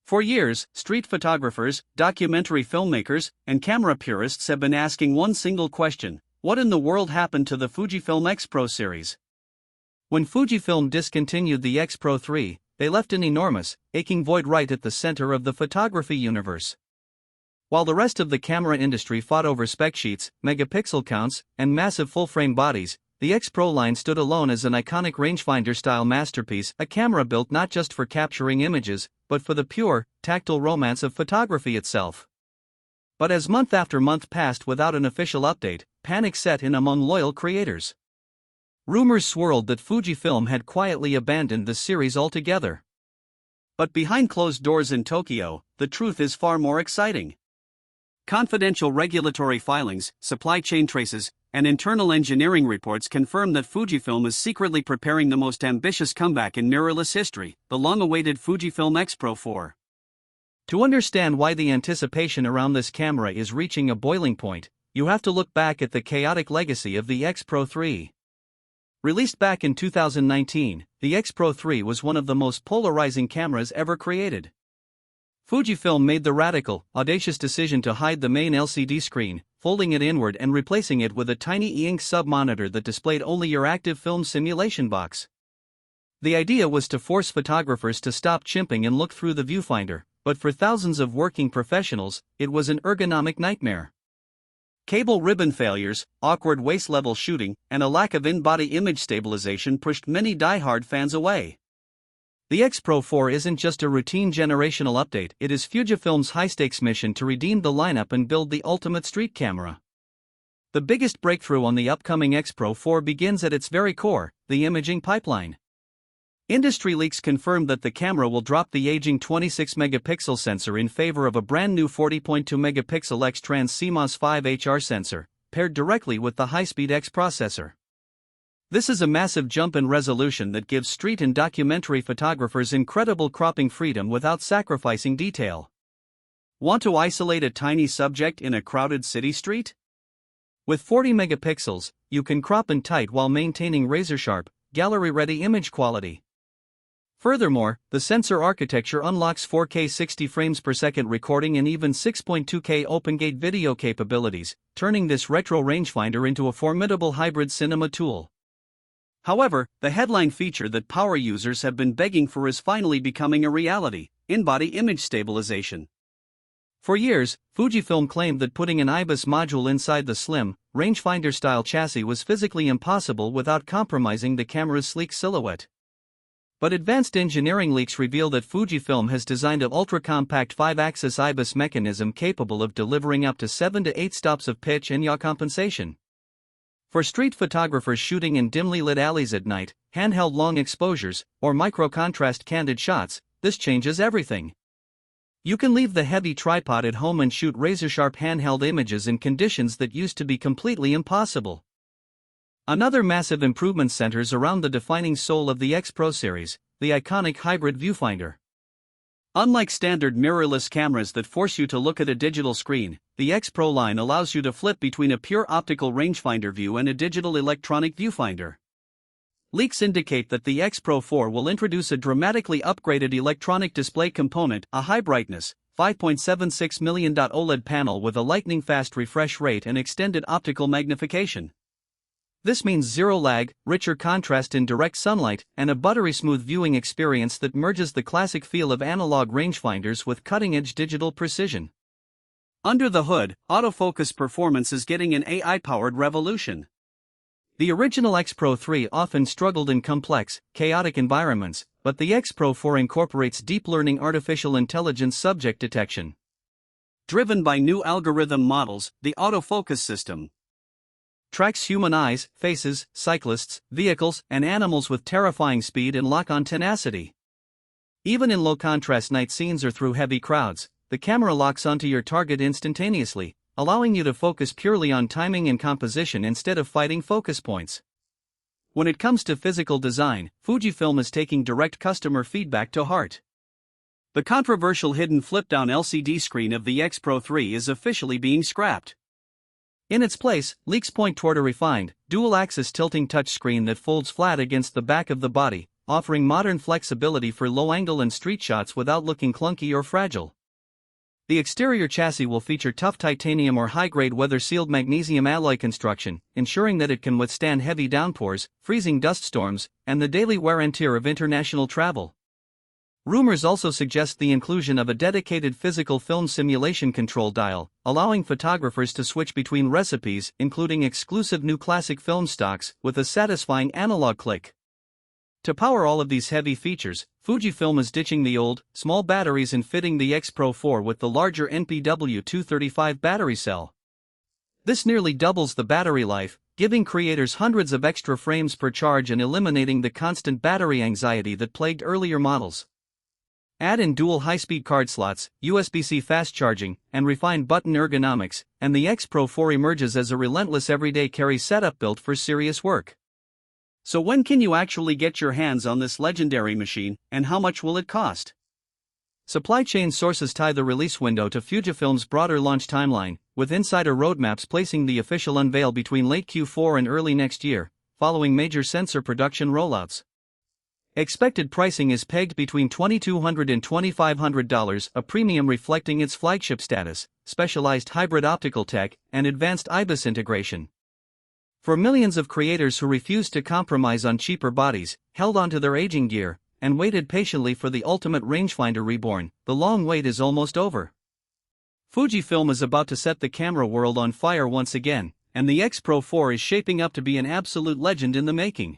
For years, street photographers, documentary filmmakers, and camera purists have been asking one single question: what in the world happened to the Fujifilm X-Pro series? When Fujifilm discontinued the X-Pro 3, they left an enormous, aching void right at the center of the photography universe. While the rest of the camera industry fought over spec sheets, megapixel counts, and massive full-frame bodies, the X-Pro line stood alone as an iconic rangefinder-style masterpiece, a camera built not just for capturing images, but for the pure, tactile romance of photography itself. But as month after month passed without an official update, panic set in among loyal creators. Rumors swirled that Fujifilm had quietly abandoned the series altogether. But behind closed doors in Tokyo, the truth is far more exciting. Confidential regulatory filings, supply chain traces, and internal engineering reports confirm that Fujifilm is secretly preparing the most ambitious comeback in mirrorless history, the long-awaited Fujifilm X-Pro 4. To understand why the anticipation around this camera is reaching a boiling point, you have to look back at the chaotic legacy of the X-Pro 3. Released back in 2019, the X-Pro 3 was one of the most polarizing cameras ever created. Fujifilm made the radical, audacious decision to hide the main LCD screen, folding it inward and replacing it with a tiny e-ink sub-monitor that displayed only your active film simulation box. The idea was to force photographers to stop chimping and look through the viewfinder, but for thousands of working professionals, it was an ergonomic nightmare. Cable ribbon failures, awkward waist-level shooting, and a lack of in-body image stabilization pushed many die-hard fans away. The X-Pro 4 isn't just a routine generational update, it is Fujifilm's high-stakes mission to redeem the lineup and build the ultimate street camera. The biggest breakthrough on the upcoming X-Pro 4 begins at its very core, the imaging pipeline. Industry leaks confirm that the camera will drop the aging 26-megapixel sensor in favor of a brand new 40.2-megapixel X-Trans CMOS 5 HR sensor, paired directly with the high-speed X processor. This is a massive jump in resolution that gives street and documentary photographers incredible cropping freedom without sacrificing detail. Want to isolate a tiny subject in a crowded city street? With 40 megapixels, you can crop in tight while maintaining razor-sharp, gallery-ready image quality. Furthermore, the sensor architecture unlocks 4K 60 frames per second recording and even 6.2K OpenGate video capabilities, turning this retro rangefinder into a formidable hybrid cinema tool. However, the headline feature that power users have been begging for is finally becoming a reality: in-body image stabilization. For years, Fujifilm claimed that putting an IBIS module inside the slim, rangefinder-style chassis was physically impossible without compromising the camera's sleek silhouette. But advanced engineering leaks reveal that Fujifilm has designed an ultra-compact 5-axis IBIS mechanism capable of delivering up to 7 to 8 stops of pitch and yaw compensation. For street photographers shooting in dimly lit alleys at night, handheld long exposures, or micro-contrast candid shots, this changes everything. You can leave the heavy tripod at home and shoot razor-sharp handheld images in conditions that used to be completely impossible. Another massive improvement centers around the defining soul of the X-Pro series, the iconic Hybrid Viewfinder. Unlike standard mirrorless cameras that force you to look at a digital screen, the X-Pro line allows you to flip between a pure optical rangefinder view and a digital electronic viewfinder. Leaks indicate that the X-Pro 4 will introduce a dramatically upgraded electronic display component, a high-brightness, 5.76 million OLED panel with a lightning-fast refresh rate and extended optical magnification. This means zero lag, richer contrast in direct sunlight, and a buttery-smooth viewing experience that merges the classic feel of analog rangefinders with cutting-edge digital precision. Under the hood, autofocus performance is getting an AI-powered revolution. The original X-Pro 3 often struggled in complex, chaotic environments, but the X-Pro 4 incorporates deep learning artificial intelligence subject detection. Driven by new algorithm models, the autofocus system tracks human eyes, faces, cyclists, vehicles, and animals with terrifying speed and lock-on tenacity. Even in low-contrast night scenes or through heavy crowds, the camera locks onto your target instantaneously, allowing you to focus purely on timing and composition instead of fighting focus points. When it comes to physical design, Fujifilm is taking direct customer feedback to heart. The controversial hidden flip-down LCD screen of the X-Pro 3 is officially being scrapped. In its place, leaks point toward a refined, dual-axis tilting touchscreen that folds flat against the back of the body, offering modern flexibility for low-angle and street shots without looking clunky or fragile. The exterior chassis will feature tough titanium or high-grade weather-sealed magnesium alloy construction, ensuring that it can withstand heavy downpours, freezing dust storms, and the daily wear and tear of international travel. Rumors also suggest the inclusion of a dedicated physical film simulation control dial, allowing photographers to switch between recipes, including exclusive new classic film stocks, with a satisfying analog click. To power all of these heavy features, Fujifilm is ditching the old, small batteries and fitting the X-Pro 4 with the larger NPW235 battery cell. This nearly doubles the battery life, giving creators hundreds of extra frames per charge and eliminating the constant battery anxiety that plagued earlier models. Add in dual high-speed card slots, USB-C fast charging, and refined button ergonomics, and the X-Pro 4 emerges as a relentless everyday carry setup built for serious work. So when can you actually get your hands on this legendary machine, and how much will it cost? Supply chain sources tie the release window to Fujifilm's broader launch timeline, with insider roadmaps placing the official unveil between late Q4 and early next year, following major sensor production rollouts. Expected pricing is pegged between $2,200 and $2,500, a premium reflecting its flagship status, specialized hybrid optical tech, and advanced IBIS integration. For millions of creators who refused to compromise on cheaper bodies, held onto their aging gear, and waited patiently for the ultimate rangefinder reborn, the long wait is almost over. Fujifilm is about to set the camera world on fire once again, and the X-Pro 4 is shaping up to be an absolute legend in the making.